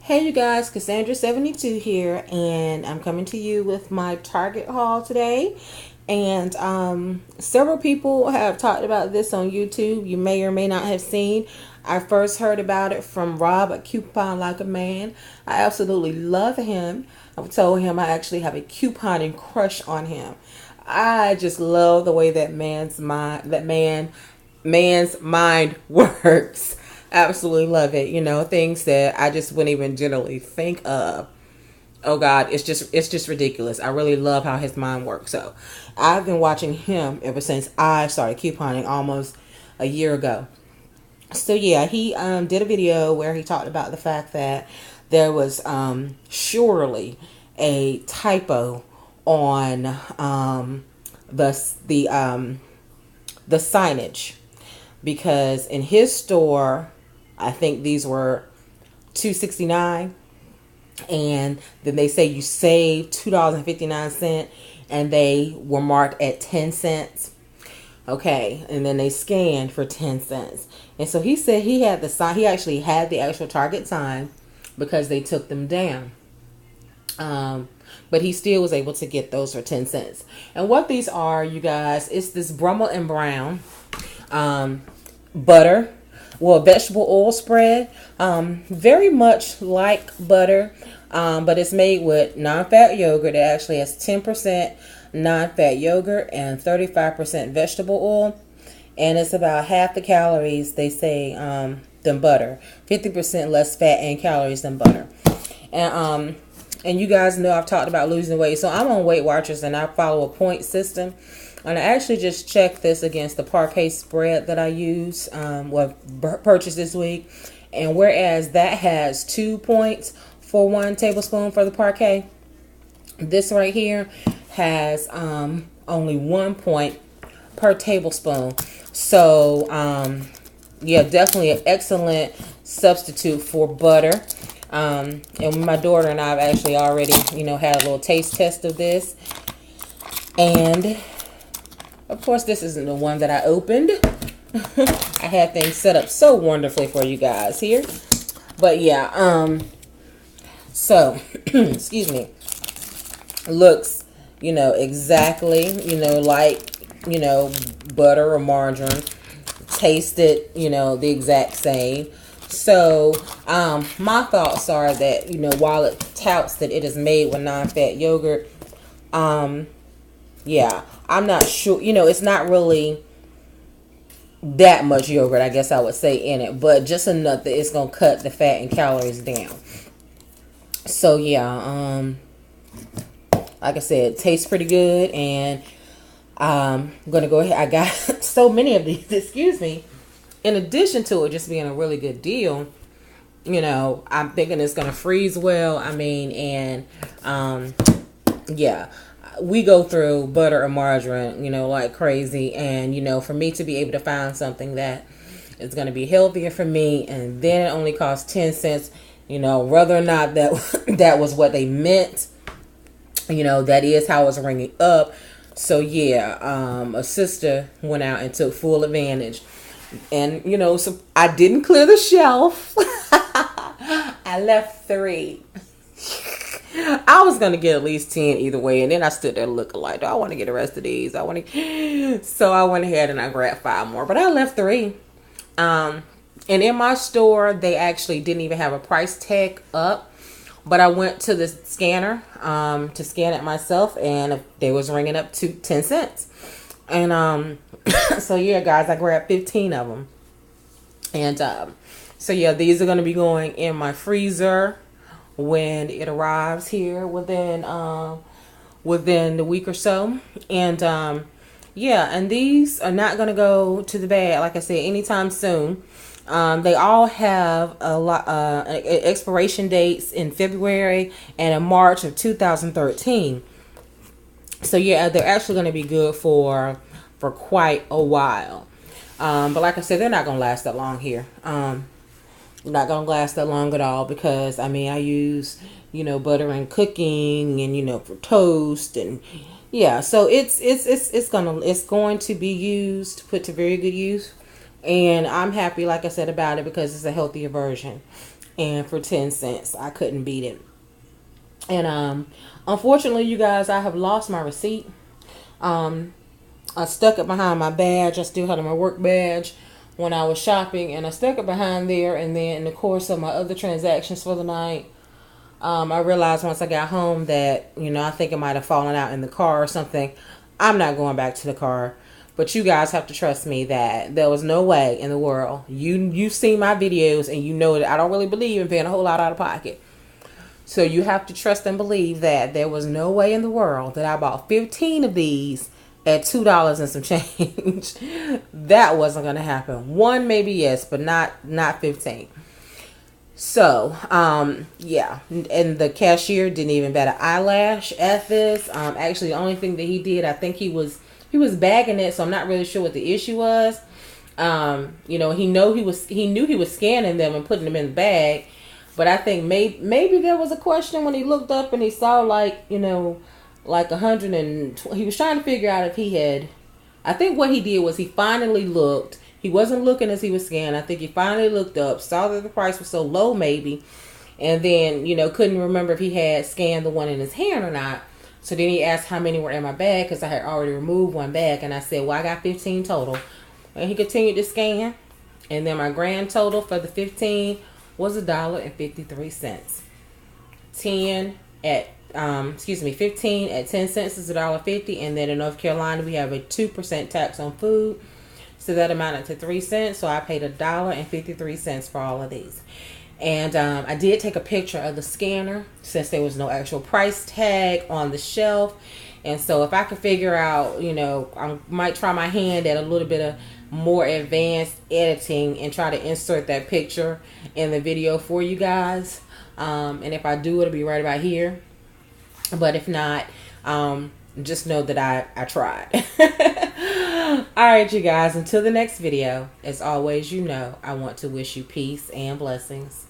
Hey you guys, Cassandra72 here, and I'm coming to you with my Target haul today. And several people have talked about this on YouTube. You may or may not have seen. I first heard about it from Rob at Coupon Like a Man. I absolutely love him. I've told him I actually have a couponing crush on him. I just love the way man's mind works. Absolutely love it. You know, things that I just wouldn't even generally think of. Oh God, it's just ridiculous. I really love how his mind works. So I've been watching him ever since I started couponing almost a year ago. So yeah, he did a video where he talked about the fact that there was surely a typo on the signage, because in his store, I think these were $2.69, and then they say you save $2.59, and they were marked at 10 cents. Okay, and then they scanned for 10 cents. And so he said he had the sign, he actually had the actual Target sign because they took them down. But he still was able to get those for 10 cents. And what these are, you guys, it's this Brummel and Brown butter, well, vegetable oil spread, very much like butter, but it's made with non-fat yogurt. It actually has 10% non-fat yogurt and 35% vegetable oil, and it's about half the calories, they say, than butter, 50% less fat and calories than butter. And you guys know I've talked about losing weight, so I'm on Weight Watchers and I follow a point system. And I actually just checked this against the parquet spread that I use, purchased this week. And whereas that has 2 points for 1 tablespoon for the parquet, this right here has only 1 point per tablespoon. So yeah, definitely an excellent substitute for butter. And my daughter and I have actually already, had a little taste test of this. And of course, this isn't the one that I opened. I had things set up so wonderfully for you guys here. But yeah, so, excuse me, looks, exactly, like, butter or margarine. Tasted, the exact same. So, my thoughts are that, while it touts that it is made with non-fat yogurt, yeah, I'm not sure, it's not really that much yogurt, I guess I would say, in it, but just enough that it's going to cut the fat and calories down. So, yeah, like I said, it tastes pretty good, and I'm going to go ahead. I got so many of these, excuse me. In addition to it just being a really good deal, I'm thinking it's going to freeze well. I mean, and yeah, we go through butter or margarine, like crazy. And, for me to be able to find something that is going to be healthier for me, and then it only costs 10 cents, whether or not that was what they meant, that is how it's ringing up. So, yeah, a sister went out and took full advantage. And, so I didn't clear the shelf. I left 3. I was going to get at least 10 either way. And then I stood there looking like, do I want to get the rest of these? So I went ahead and I grabbed 5 more. But I left 3. And in my store, they actually didn't even have a price tag up. But I went to the scanner to scan it myself. And they was ringing up to 10 cents. And so yeah, guys, I grabbed 15 of them. And so yeah, these are going to be going in my freezer when it arrives here within the week or so. And yeah, and these are not going to go to the bag, like I said, anytime soon. They all have a lot expiration dates in February and in March of 2013. So yeah, they're actually going to be good for quite a while. But like I said, they're not going to last that long here. Not going to last that long at all, because I mean, I use, butter in cooking and, for toast, and yeah, so it's going to be used, put to very good use. And I'm happy, like I said, about it, because it's a healthier version. And for 10 cents, I couldn't beat it. And unfortunately, you guys, I have lost my receipt. I stuck it behind my badge. I still had my work badge when I was shopping, and I stuck it behind there. And then in the course of my other transactions for the night, I realized once I got home that, I think it might have fallen out in the car or something. I'm not going back to the car. But you guys have to trust me that there was no way in the world. You've seen my videos and you know that I don't really believe in paying a whole lot out of pocket. So you have to trust and believe that there was no way in the world that I bought 15 of these at $2 and some change. That wasn't going to happen. One maybe yes, but not 15. So, yeah. And the cashier didn't even bat an eyelash at this. Actually, the only thing that he did, I think he was bagging it, so I'm not really sure what the issue was. He knew he was scanning them and putting them in the bag, but I think maybe there was a question when he looked up and he saw like 100, and he was trying to figure out if he had. I think what he did was he finally looked. He wasn't looking as he was scanning. I think he finally looked up, saw that the price was so low maybe, and then couldn't remember if he had scanned the one in his hand or not. So then he asked how many were in my bag because I had already removed one bag. And I said, well, I got 15 total. And he continued to scan. And then my grand total for the 15 was $1.53. 15 at 10 cents is $1.50. And then in North Carolina, we have a 2% tax on food. So that amounted to 3 cents. So I paid $1.53 for all of these. And I did take a picture of the scanner since there was no actual price tag on the shelf. And so if I could figure out, I might try my hand at a little bit of more advanced editing and try to insert that picture in the video for you guys. And if I do, it'll be right about here. But if not, just know that I tried. All right, you guys, until the next video, as always, I want to wish you peace and blessings.